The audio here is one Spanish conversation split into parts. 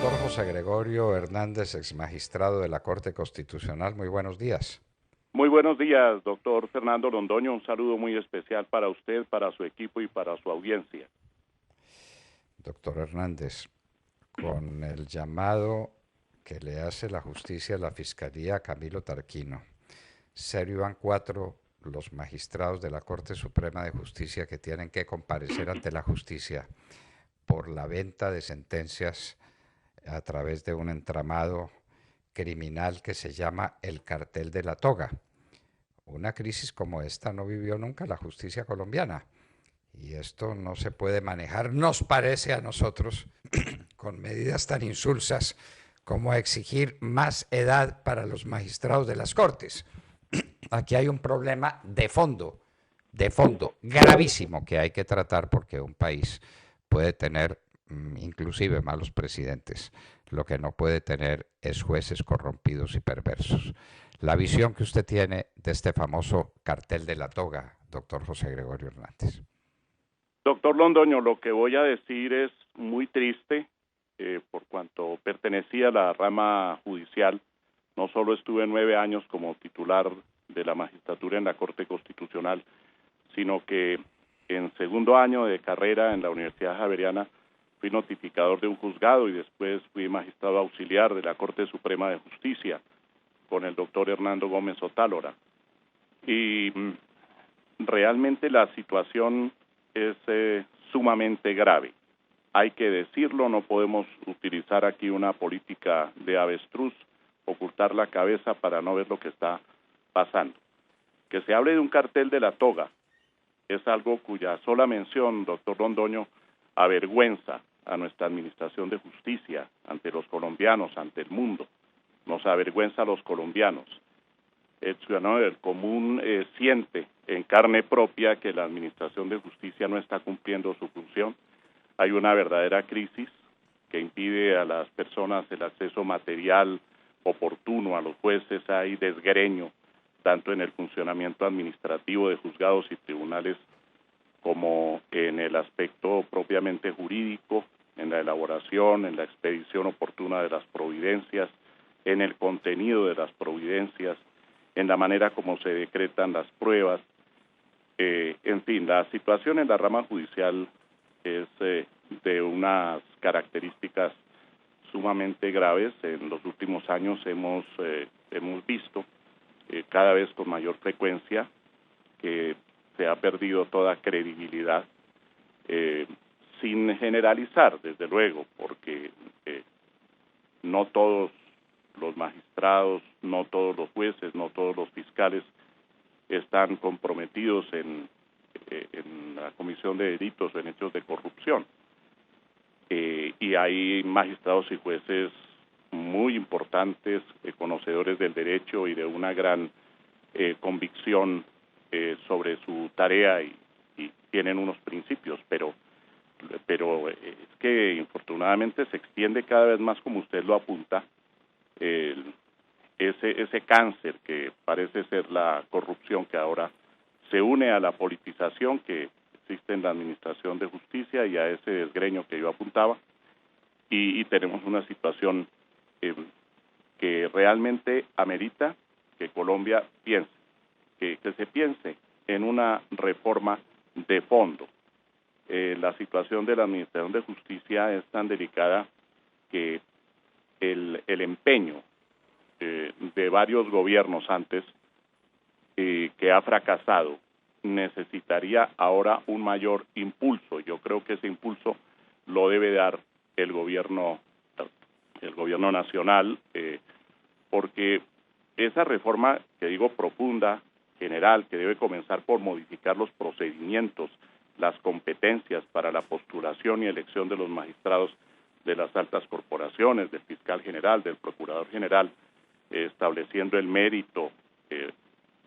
Doctor José Gregorio Hernández, ex magistrado de la Corte Constitucional, muy buenos días. Muy buenos días, doctor Fernando Londoño. Un saludo muy especial para usted, para su equipo y para su audiencia. Doctor Hernández, con el llamado que le hace la justicia a la Fiscalía a Camilo Tarquino, serio van 4 los magistrados de la Corte Suprema de Justicia que tienen que comparecer ante la justicia por la venta de sentencias a través de un entramado criminal que se llama el cartel de la toga. Una crisis como esta no vivió nunca la justicia colombiana y esto no se puede manejar, nos parece a nosotros, con medidas tan insulsas como exigir más edad para los magistrados de las Cortes. Aquí hay un problema de fondo gravísimo que hay que tratar porque un país puede tener inclusive malos presidentes. Lo que no puede tener es jueces corrompidos y perversos. La visión que usted tiene de este famoso cartel de la toga, doctor José Gregorio Hernández. Doctor Londoño, lo que voy a decir es muy triste, por cuanto pertenecía a la rama judicial. No solo estuve 9 años como titular de la magistratura en la Corte Constitucional, sino que en segundo año de carrera en la Universidad Javeriana fui notificador de un juzgado y después fui magistrado auxiliar de la Corte Suprema de Justicia con el doctor Hernando Gómez Otálora. Y realmente la situación es sumamente grave. Hay que decirlo, no podemos utilizar aquí una política de avestruz, ocultar la cabeza para no ver lo que está pasando. Que se hable de un cartel de la toga es algo cuya sola mención, doctor Londoño, avergüenza a nuestra administración de justicia ante los colombianos, ante el mundo. Nos avergüenza a los colombianos. El ciudadano del común siente en carne propia que la administración de justicia no está cumpliendo su función. Hay una verdadera crisis que impide a las personas el acceso material oportuno a los jueces. Hay desgreño tanto en el funcionamiento administrativo de juzgados y tribunales como en el aspecto propiamente jurídico, en la elaboración, en la expedición oportuna de las providencias, en el contenido de las providencias, en la manera como se decretan las pruebas. En fin, la situación en la rama judicial es de unas características sumamente graves. En los últimos años hemos visto cada vez con mayor frecuencia que se ha perdido toda credibilidad, sin generalizar, desde luego, porque no todos los magistrados, no todos los jueces, no todos los fiscales están comprometidos en la comisión de delitos o en hechos de corrupción. Y hay magistrados y jueces muy importantes, conocedores del derecho y de una gran convicción sobre su tarea y tienen unos principios, pero es que infortunadamente se extiende cada vez más, como usted lo apunta, ese cáncer que parece ser la corrupción, que ahora se une a la politización que existe en la administración de justicia y a ese desgreño que yo apuntaba, y tenemos una situación que realmente amerita que Colombia piense, que se piense en una reforma de fondo. La situación de la administración de justicia es tan delicada que el empeño de varios gobiernos antes que ha fracasado necesitaría ahora un mayor impulso. Yo creo que ese impulso lo debe dar el gobierno nacional, porque esa reforma, que digo profunda, general, que debe comenzar por modificar los procedimientos, las competencias para la postulación y elección de los magistrados de las altas corporaciones, del fiscal general, del procurador general, estableciendo el mérito,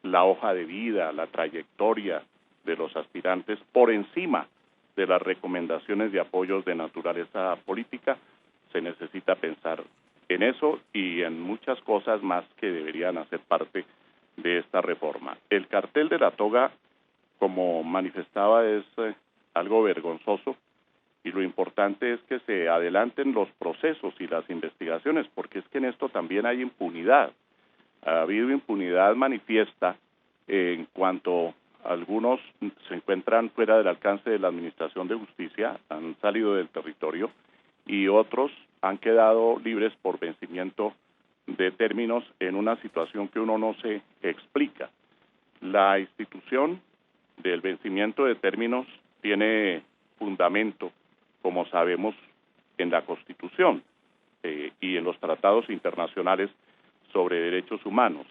la hoja de vida, la trayectoria de los aspirantes por encima de las recomendaciones de apoyos de naturaleza política. Se necesita pensar en eso y en muchas cosas más que deberían hacer parte de esta reforma. El cartel de la toga, como manifestaba, es algo vergonzoso y lo importante es que se adelanten los procesos y las investigaciones, porque es que en esto también hay impunidad. Ha habido impunidad manifiesta en cuanto algunos se encuentran fuera del alcance de la Administración de Justicia, han salido del territorio, y otros han quedado libres por vencimiento de términos en una situación que uno no se explica. La institución del vencimiento de términos tiene fundamento, como sabemos, en la Constitución y en los tratados internacionales sobre derechos humanos,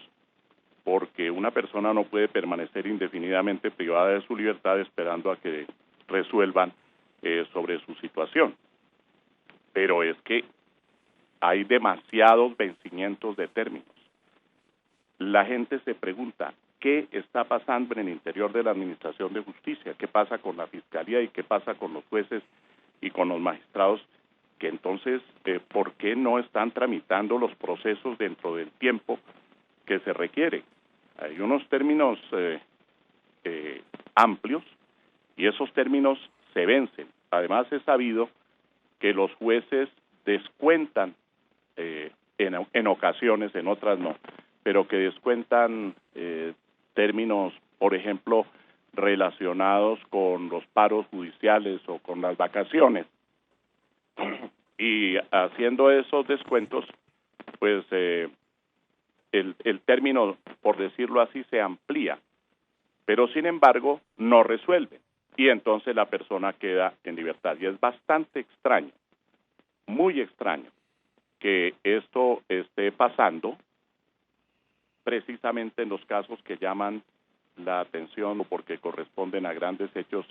porque una persona no puede permanecer indefinidamente privada de su libertad esperando a que resuelvan sobre su situación. Pero es que hay demasiados vencimientos de términos. La gente se pregunta, ¿qué está pasando en el interior de la Administración de Justicia? ¿Qué pasa con la Fiscalía y qué pasa con los jueces y con los magistrados? Que entonces, ¿por qué no están tramitando los procesos dentro del tiempo que se requiere? Hay unos términos amplios y esos términos se vencen. Además, es sabido que los jueces descuentan en ocasiones, en otras no, pero que descuentan términos, por ejemplo, relacionados con los paros judiciales o con las vacaciones. Y haciendo esos descuentos, pues el término, por decirlo así, se amplía, pero sin embargo no resuelve, y entonces la persona queda en libertad. Y es bastante extraño, muy extraño, que esto esté pasando precisamente en los casos que llaman la atención o porque corresponden a grandes hechos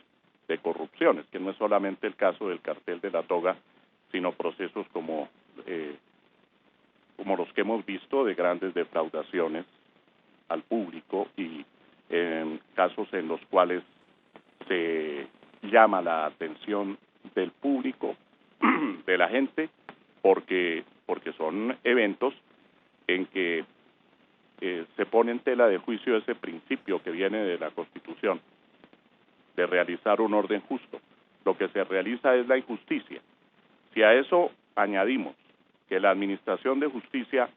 de corrupciones, que no es solamente el caso del cartel de la toga, sino procesos como los que hemos visto de grandes defraudaciones al público y casos en los cuales se llama la atención del público, de la gente, porque son eventos en que se pone en tela de juicio ese principio que viene de la Constitución, de realizar un orden justo. Lo que se realiza es la injusticia. Si a eso añadimos que la Administración de Justicia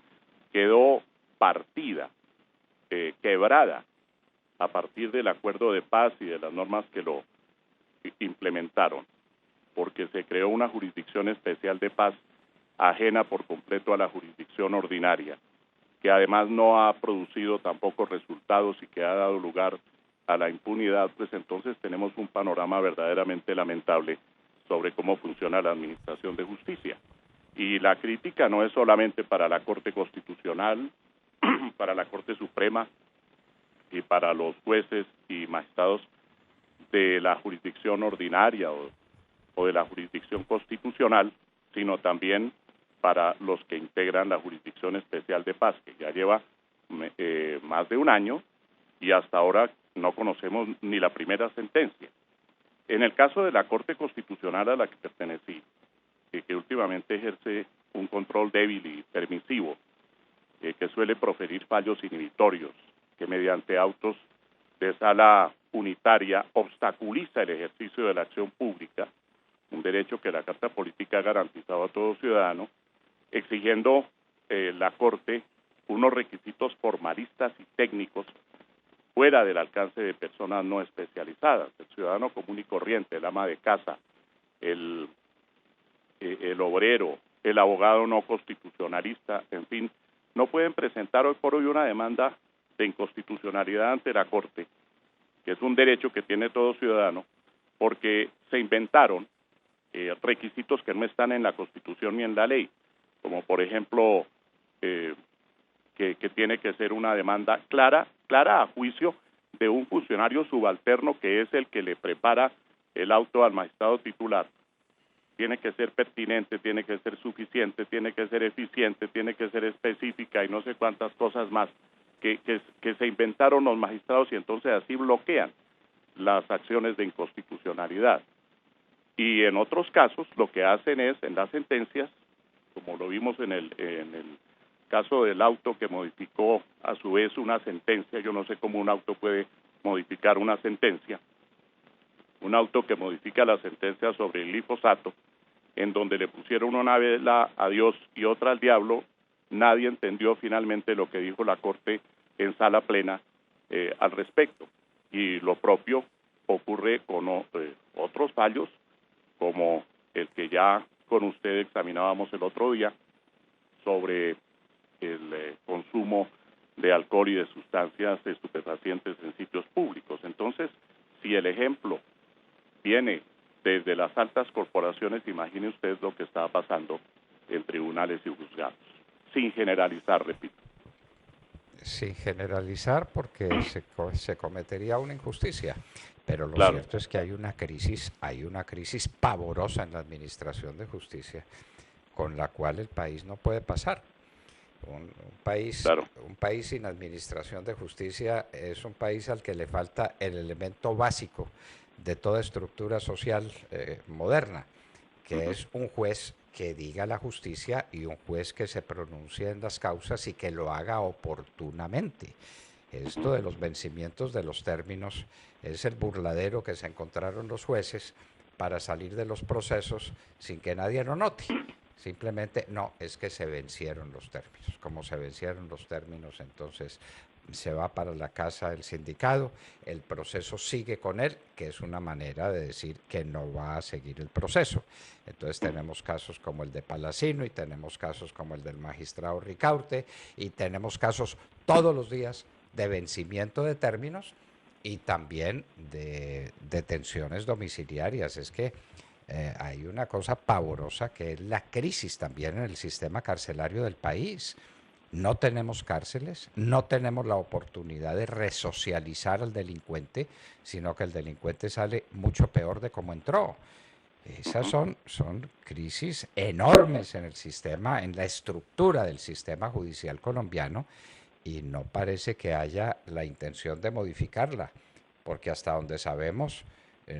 quedó partida, quebrada, a partir del acuerdo de paz y de las normas que lo implementaron, porque se creó una jurisdicción especial de paz ajena por completo a la jurisdicción ordinaria, que además no ha producido tampoco resultados y que ha dado lugar a la impunidad, pues entonces tenemos un panorama verdaderamente lamentable sobre cómo funciona la Administración de Justicia. Y la crítica no es solamente para la Corte Constitucional, para la Corte Suprema y para los jueces y magistrados de la jurisdicción ordinaria o de la jurisdicción constitucional, sino también para los que integran la Jurisdicción Especial de Paz, que ya lleva más de un año y hasta ahora no conocemos ni la primera sentencia. En el caso de la Corte Constitucional a la que pertenecí, que últimamente ejerce un control débil y permisivo, que suele proferir fallos inhibitorios, que mediante autos de sala unitaria obstaculiza el ejercicio de la acción pública, un derecho que la Carta Política ha garantizado a todo ciudadano, exigiendo la Corte unos requisitos formalistas y técnicos fuera del alcance de personas no especializadas. El ciudadano común y corriente, el ama de casa, el obrero, el abogado no constitucionalista, en fin, no pueden presentar hoy por hoy una demanda de inconstitucionalidad ante la Corte, que es un derecho que tiene todo ciudadano, porque se inventaron requisitos que no están en la Constitución ni en la ley, como por ejemplo que tiene que ser una demanda clara a juicio de un funcionario subalterno que es el que le prepara el auto al magistrado titular. Tiene que ser pertinente, tiene que ser suficiente, tiene que ser eficiente, tiene que ser específica y no sé cuántas cosas más que se inventaron los magistrados y entonces así bloquean las acciones de inconstitucionalidad. Y en otros casos lo que hacen es, en las sentencias, como lo vimos en el caso del auto que modificó a su vez una sentencia, yo no sé cómo un auto puede modificar una sentencia, un auto que modifica la sentencia sobre el glifosato, en donde le pusieron una vela a Dios y otra al diablo. Nadie entendió finalmente lo que dijo la Corte en sala plena al respecto. Y lo propio ocurre con otros fallos, como el que ya con usted examinábamos el otro día, sobre el consumo de alcohol y de sustancias estupefacientes en sitios públicos. Entonces, si el ejemplo viene desde las altas corporaciones, imagine usted lo que está pasando en tribunales y juzgados. Sin generalizar, repito. Sin generalizar, porque se cometería una injusticia, pero lo Claro. cierto es que hay una crisis pavorosa en la administración de justicia, con la cual el país no puede pasar. Un Claro. país sin administración de justicia es un país al que le falta el elemento básico de toda estructura social moderna, que es un juez que diga la justicia y un juez que se pronuncie en las causas y que lo haga oportunamente. Esto de los vencimientos de los términos es el burladero que se encontraron los jueces para salir de los procesos sin que nadie lo note. Simplemente, no, es que se vencieron los términos. Como se vencieron los términos, entonces se va para la casa del sindicado, el proceso sigue con él, que es una manera de decir que no va a seguir el proceso. Entonces tenemos casos como el de Palacino y tenemos casos como el del magistrado Ricaurte y tenemos casos todos los días de vencimiento de términos y también de detenciones domiciliarias. Es que hay una cosa pavorosa que es la crisis también en el sistema carcelario del país. No tenemos cárceles, no tenemos la oportunidad de resocializar al delincuente, sino que el delincuente sale mucho peor de cómo entró. Esas son crisis enormes en el sistema, en la estructura del sistema judicial colombiano, y no parece que haya la intención de modificarla, porque hasta donde sabemos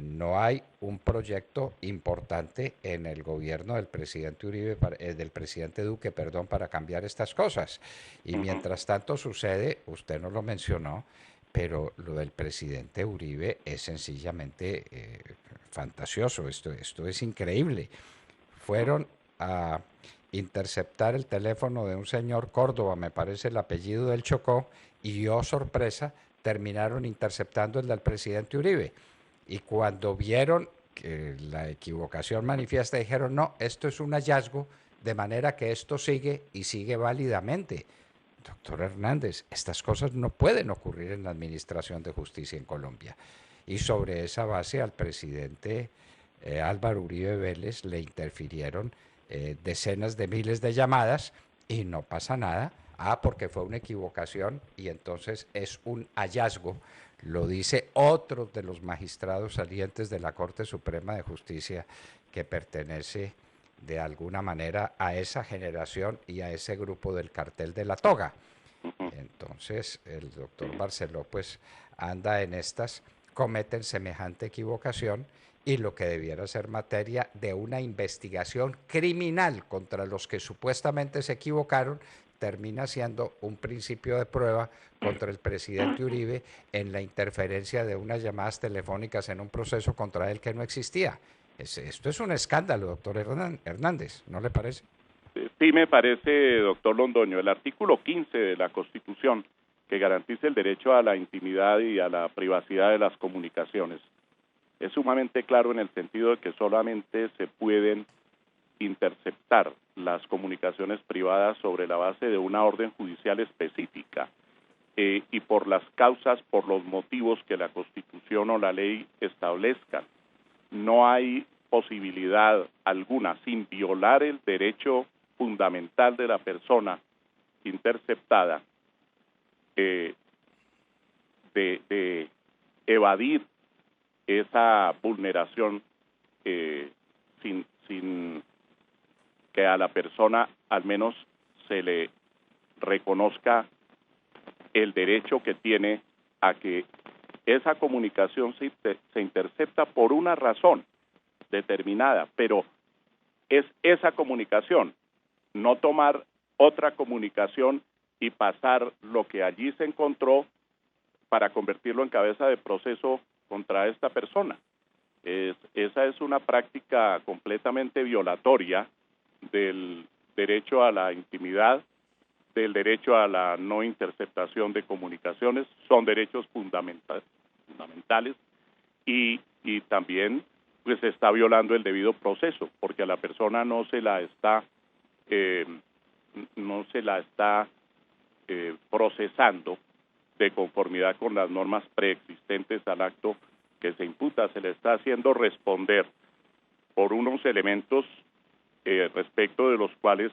no hay un proyecto importante en el gobierno del presidente Uribe, del presidente Duque, perdón, para cambiar estas cosas. Y mientras tanto sucede, usted no lo mencionó, pero lo del presidente Uribe es sencillamente fantasioso. Esto es increíble. Fueron a interceptar el teléfono de un señor Córdoba, me parece el apellido del Chocó, y oh sorpresa, terminaron interceptando el del presidente Uribe. Y cuando vieron que la equivocación manifiesta, dijeron, no, esto es un hallazgo, de manera que esto sigue y sigue válidamente. Doctor Hernández, estas cosas no pueden ocurrir en la Administración de Justicia en Colombia. Y sobre esa base al presidente Álvaro Uribe Vélez le interfirieron decenas de miles de llamadas y no pasa nada. Porque fue una equivocación y entonces es un hallazgo. Lo dice otro de los magistrados salientes de la Corte Suprema de Justicia que pertenece de alguna manera a esa generación y a ese grupo del cartel de la toga. Entonces el doctor Barceló pues anda en estas, cometen semejante equivocación y lo que debiera ser materia de una investigación criminal contra los que supuestamente se equivocaron termina siendo un principio de prueba contra el presidente Uribe en la interferencia de unas llamadas telefónicas en un proceso contra él que no existía. Esto es un escándalo, doctor Hernández, ¿no le parece? Sí, me parece, doctor Londoño. El artículo 15 de la Constitución, que garantiza el derecho a la intimidad y a la privacidad de las comunicaciones, es sumamente claro en el sentido de que solamente se pueden interceptar las comunicaciones privadas sobre la base de una orden judicial específica y por las causas, por los motivos que la Constitución o la ley establezcan. No hay posibilidad alguna, sin violar el derecho fundamental de la persona interceptada, de evadir esa vulneración sin que a la persona al menos se le reconozca el derecho que tiene a que esa comunicación se intercepta por una razón determinada, pero es esa comunicación, no tomar otra comunicación y pasar lo que allí se encontró para convertirlo en cabeza de proceso contra esta persona. Esa es una práctica completamente violatoria del derecho a la intimidad, del derecho a la no interceptación de comunicaciones, son derechos fundamentales y también pues se está violando el debido proceso, porque a la persona no se la está procesando de conformidad con las normas preexistentes al acto que se imputa, se le está haciendo responder por unos elementos respecto de los cuales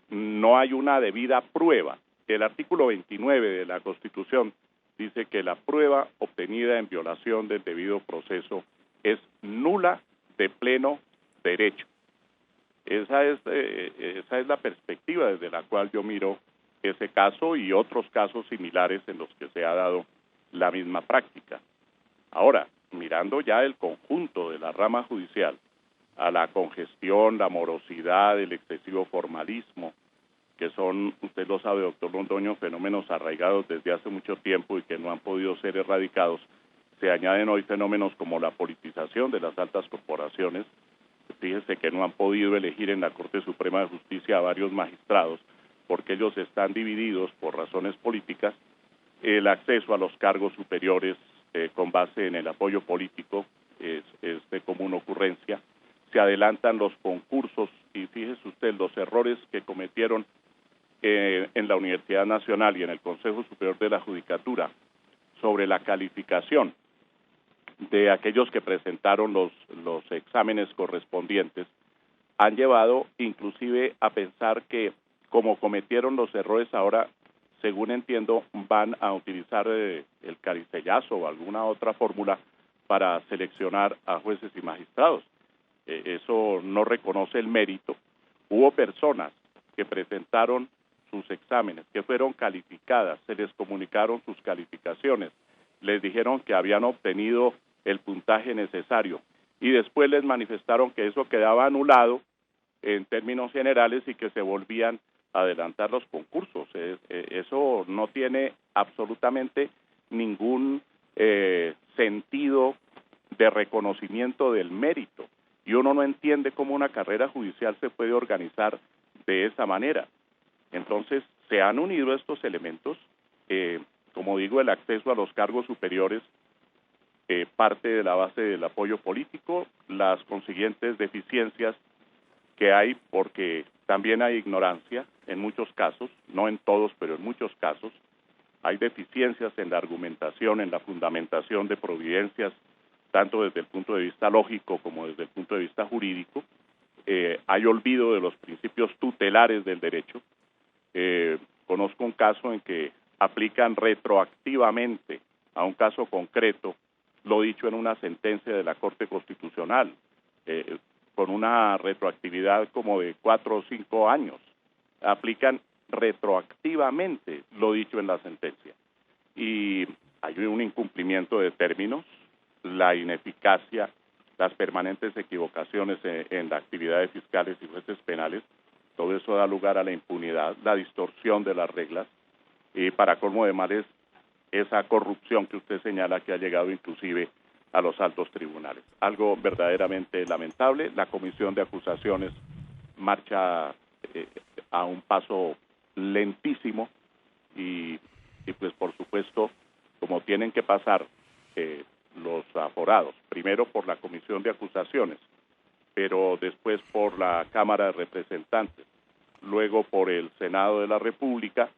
no hay una debida prueba. El artículo 29 de la Constitución dice que la prueba obtenida en violación del debido proceso es nula de pleno derecho. Esa es la perspectiva desde la cual yo miro ese caso y otros casos similares en los que se ha dado la misma práctica. Ahora, mirando ya el conjunto de la rama judicial, a la congestión, la morosidad, el excesivo formalismo, que son, usted lo sabe, doctor Londoño, fenómenos arraigados desde hace mucho tiempo y que no han podido ser erradicados, se añaden hoy fenómenos como la politización de las altas corporaciones. Fíjese que no han podido elegir en la Corte Suprema de Justicia a varios magistrados porque ellos están divididos por razones políticas. El acceso a los cargos superiores con base en el apoyo político es de común ocurrencia. Se adelantan los concursos y fíjese usted los errores que cometieron en la Universidad Nacional y en el Consejo Superior de la Judicatura sobre la calificación de aquellos que presentaron los exámenes correspondientes, han llevado inclusive a pensar que como cometieron los errores ahora, según entiendo, van a utilizar el caricellazo o alguna otra fórmula para seleccionar a jueces y magistrados. Eso no reconoce el mérito. Hubo personas que presentaron sus exámenes, que fueron calificadas, se les comunicaron sus calificaciones, les dijeron que habían obtenido el puntaje necesario y después les manifestaron que eso quedaba anulado en términos generales y que se volvían a adelantar los concursos. Eso no tiene absolutamente ningún sentido de reconocimiento del mérito y uno no entiende cómo una carrera judicial se puede organizar de esa manera. Entonces se han unido estos elementos, como digo, el acceso a los cargos superiores, parte de la base del apoyo político, las consiguientes deficiencias que hay, porque también hay ignorancia en muchos casos, no en todos, pero en muchos casos, hay deficiencias en la argumentación, en la fundamentación de providencias, tanto desde el punto de vista lógico como desde el punto de vista jurídico. Hay olvido de los principios tutelares del derecho. Conozco un caso en que aplican retroactivamente a un caso concreto lo dicho en una sentencia de la Corte Constitucional, con una retroactividad como de 4 o 5 años. Aplican retroactivamente lo dicho en la sentencia. Y hay un incumplimiento de términos, la ineficacia, las permanentes equivocaciones en la actividad de fiscales y jueces penales, todo eso da lugar a la impunidad, la distorsión de las reglas, y para colmo de males, esa corrupción que usted señala que ha llegado inclusive a los altos tribunales. Algo verdaderamente lamentable. La comisión de acusaciones marcha a un paso lentísimo y pues por supuesto, como tienen que pasar los aforados, primero por la comisión de acusaciones, pero después por la Cámara de Representantes, luego por el Senado de la República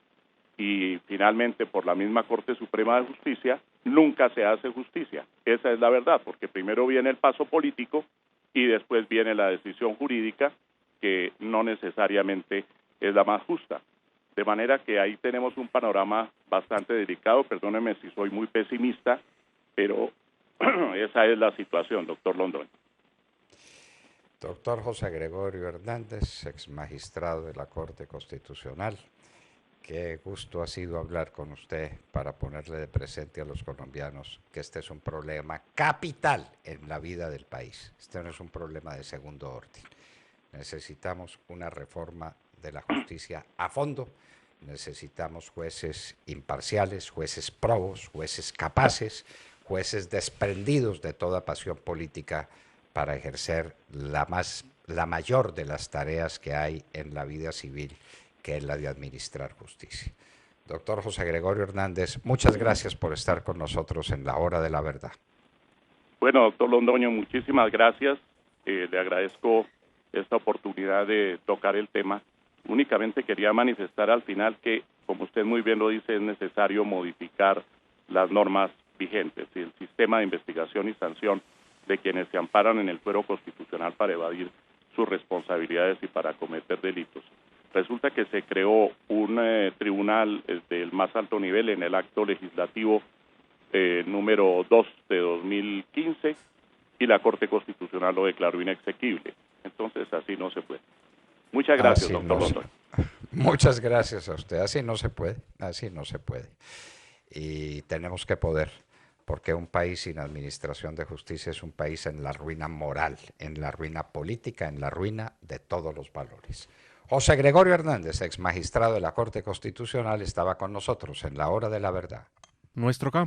y finalmente por la misma Corte Suprema de Justicia, nunca se hace justicia. Esa es la verdad, porque primero viene el paso político y después viene la decisión jurídica, que no necesariamente es la más justa. De manera que ahí tenemos un panorama bastante delicado. Perdóneme si soy muy pesimista, pero esa es la situación, doctor Londoño. Doctor José Gregorio Hernández, ex magistrado de la Corte Constitucional, qué gusto ha sido hablar con usted para ponerle de presente a los colombianos que este es un problema capital en la vida del país. Este no es un problema de segundo orden. Necesitamos una reforma de la justicia a fondo. Necesitamos jueces imparciales, jueces probos, jueces capaces, jueces desprendidos de toda pasión política para ejercer la mayor de las tareas que hay en la vida civil, que es la de administrar justicia. Doctor José Gregorio Hernández, muchas gracias por estar con nosotros en la hora de la verdad. Bueno, doctor Londoño, muchísimas gracias. Le agradezco esta oportunidad de tocar el tema. Únicamente quería manifestar al final que, como usted muy bien lo dice, es necesario modificar las normas vigentes y el sistema de investigación y sanción de quienes se amparan en el fuero constitucional para evadir sus responsabilidades y para cometer delitos. Resulta que se creó un tribunal del más alto nivel en el acto legislativo número 2 de 2015 y la Corte Constitucional lo declaró inexequible. Entonces así no se puede. Muchas gracias, doctor Londoño. Muchas gracias a usted. Así no se puede, así no se puede. Y tenemos que poder, porque un país sin administración de justicia es un país en la ruina moral, en la ruina política, en la ruina de todos los valores. José Gregorio Hernández, ex magistrado de la Corte Constitucional, estaba con nosotros en la hora de la verdad. Nuestro campo.